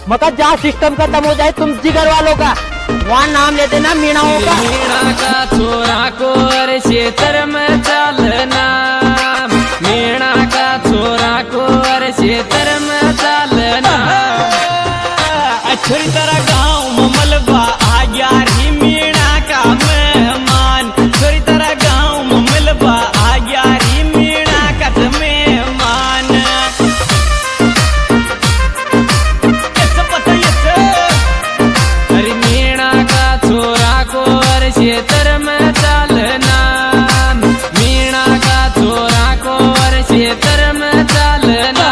मगर जहाँ सिस्टम खत्म हो जाए तुम जिगर वालों का वहाँ नाम ले देना मीणाओं का। मीणा का छोरा को अरे क्षेत्र में चलना, मीणा का छोरा को अरे क्षेत्र में चलना। अच्छी तरह गाँव में मलबा आ गया री मीणा का मेहमान, थोड़ी तरह गाँव में मलबा आ गया री मीणा का मेहमान। कैसे पता ये अरे मीणा का छोरा को अरे क्षेत्र में चलना, मीणा का छोरा को अरे क्षेत्र में चलना।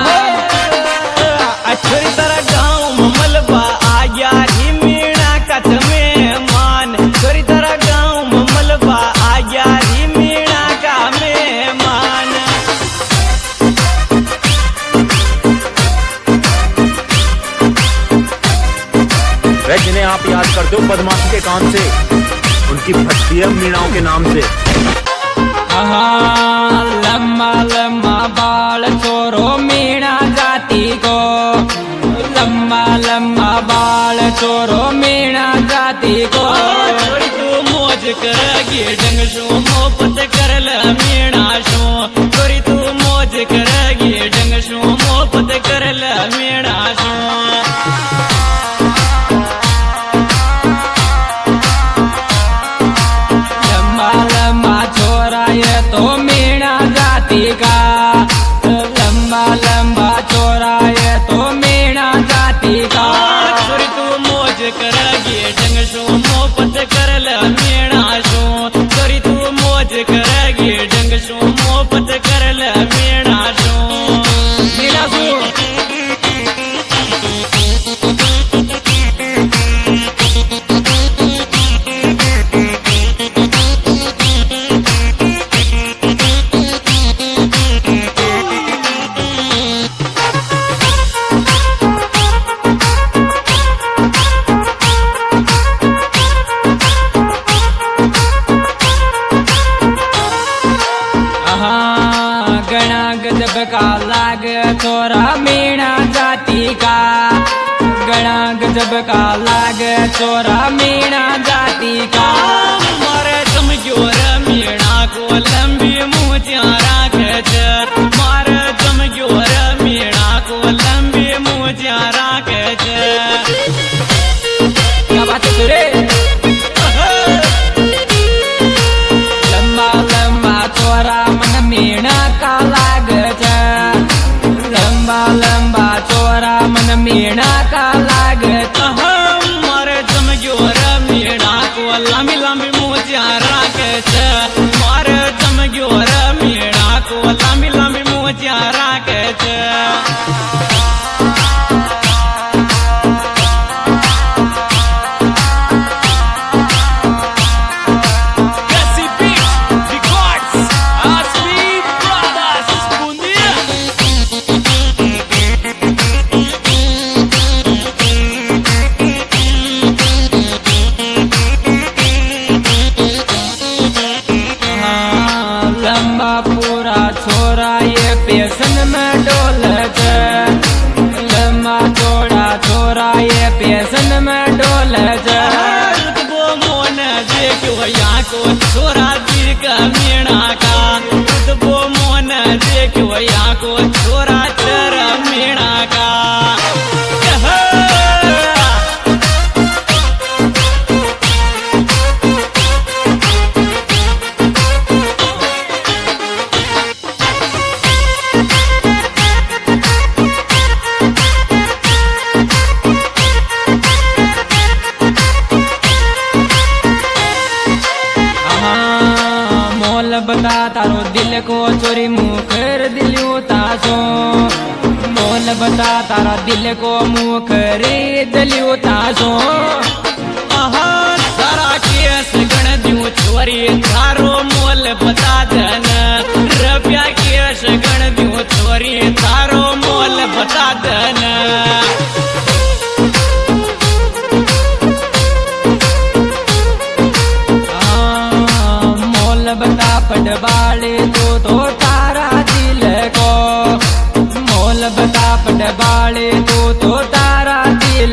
अच्छी तरह गाँव में मलबा आ गया री मीणा का मेहमान, थोड़ी तरह गाँव में मलबा आ गया री मीणा का मेहमान। वह जिन्हें आप याद करते हो बदमाशी के काम से, उनकी फटती है मीणाओं के नाम से। लम्बा लम्बा बाल छोरो मीणा जाति को, लम्बा लम्बा बाल छोरो मीणा जाति को। थोड़ी तू मौज करेगी ढंग शो मोहब्बत कर ल मीणा शो, थोड़ी तू मौज करेगी ढंग शो मोहब्बत कर ल मीणा शो। लम्बा लम्बा छोरा ये तो मीणा जाति का, लम्बा लम्बा छोरा ये तो मीणा जाति का। थोड़ी तू मौज करेगी ढंग शो मोहब्बत कर ल मीणा शो, थोड़ी तू मौज करेगी ढंग शो मोहब्बत कर ल मीणा शो। मीणा शो गणा गजब का लाग छोरा मीणा जाति का, गणा गजब का लाग छोरा मीणा जाति का। मारे चमक्योर मीणा को लंबी मूछियां राखे छे, मारे चमक्योर मीणा को लंबी मूछियां राखे छे। क्या बात है तुरे? लंबा लंबा छोरा मन मीणा का लाग छे, लंबा लंबा छोरा मन मीणा का लाग छे। मारे चमक्योर मीणा को लंबी लंबी मूछियां राखे छे, मारे चमक्योर मीणा को लंबी लंबी मूछियां राखे छे। लंबा पूरा छोरा ये पेशन में डोल छे, लंबा चौड़ा छोरा ये पेशन में डोल छे। वो मोन देखो यहाँ को छोरा दी का मीणा का, वो मोन देखो यहाँ को छोरा तेरा मीणा का। मोल बता तारो दिल को चोरी मुखर दिलियो तासो, मोल बता तारा दिल को मुखर दिलियो तासो। सारा केस गण दियो छोरी थारो मोल बता दन, रुपया केस गण दियो छोरी थारो मोल बता दन। मोल बता पटवाले तो तारा दिल को, मोल बता पटवाले तो तारा दिल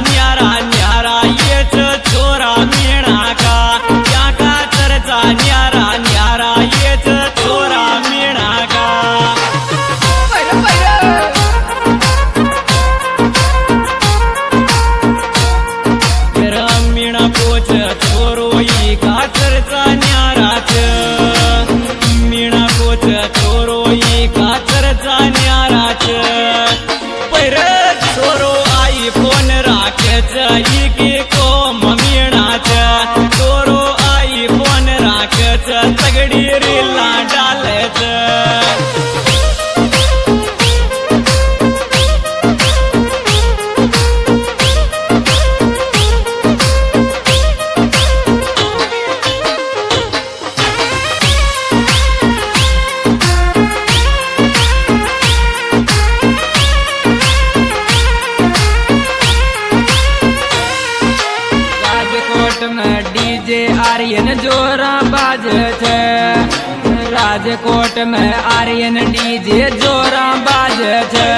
न्यारा न्यारा येच छोरा मीणा का या का चर्चा न्यारा न्यारा येच छोरा मीणा का मीणा पोच छोरो ई का चर्चा न्याराच मीणा पोच छोरो ई का चर्चा न्याराच पर छोरो आई फोन राखेच ई की कोम मीणाच छोरो आई फोन राखेच तगडी रीला डालेच डीजे आर्यन जोरा बाजे छे राजकोट में आर्यन डीजे जोरा बाजे छे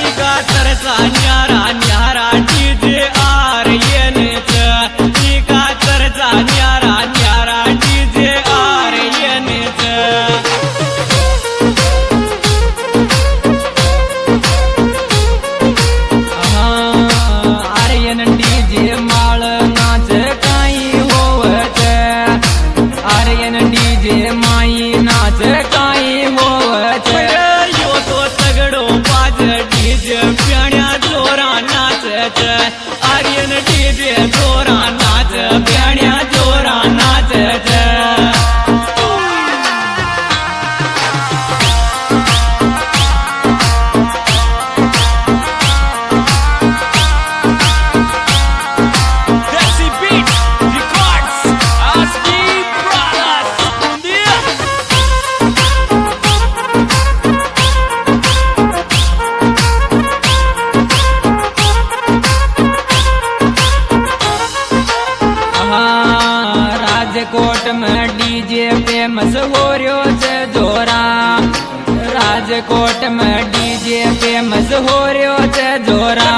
ई का चर्चा न्यारा न्यारा डीजे आर्यन छे ई का चर्चा न्यारा न्यारा डीजे आर्यन छे आर्यन डीजे माळ नाच काई होवत आर्यन डीजे माई नाच काई होवत यो तो तगडो बाज डीजे प्याण्या जोरा नाचत आर्यन डीजे जोरा नाच प्याण्या जोरा नाचत राजकोट में डीजे फेमस हो रयो छे जोरा राजकोट में डीजे फेमस हो रयो छे जोरा